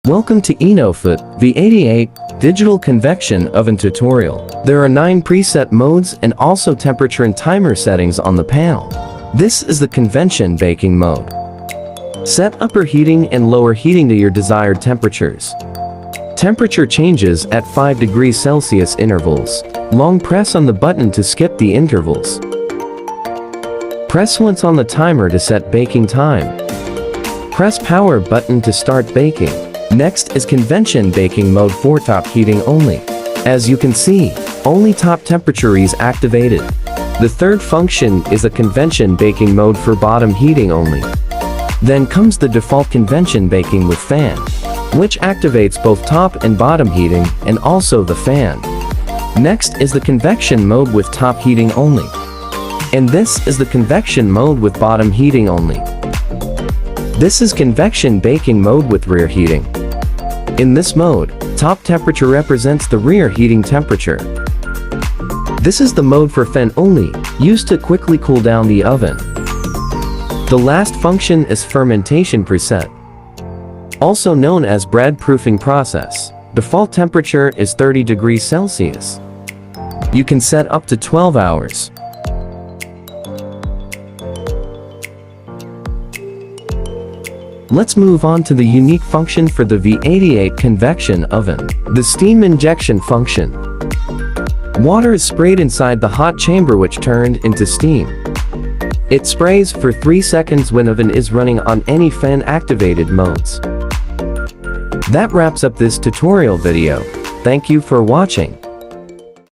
Welcome to Innofood V88 Digital Convection Oven Tutorial. There are 9 preset modes and also temperature and timer settings on the panel. This is the convection baking mode. Set upper heating and lower heating to your desired temperatures. Temperature changes at 5 degrees Celsius intervals. Long press on the button to skip the intervals. Press once on the timer to set baking time. Press power button to start baking. Next is convection baking mode for top heating only. As you can see, only top temperature is activated. The third function is the convection baking mode for bottom heating only. Then comes the default convection baking with fan, which activates both top and bottom heating and also the fan. Next is the convection mode with top heating only. And this is the convection mode with bottom heating only. This is convection baking mode with rear heating. In this mode, top temperature represents the rear heating temperature. This is the mode for fan only, used to quickly cool down the oven. The last function is fermentation preset, also known as bread proofing process. Default temperature is 30 degrees Celsius. You can set up to 12 hours. Let's move on to the unique function for the V88 convection oven, the steam injection function. Water is sprayed inside the hot chamber which turned into steam. It sprays for 3 seconds when oven is running on any fan activated modes. That wraps up this tutorial video. Thank you for watching.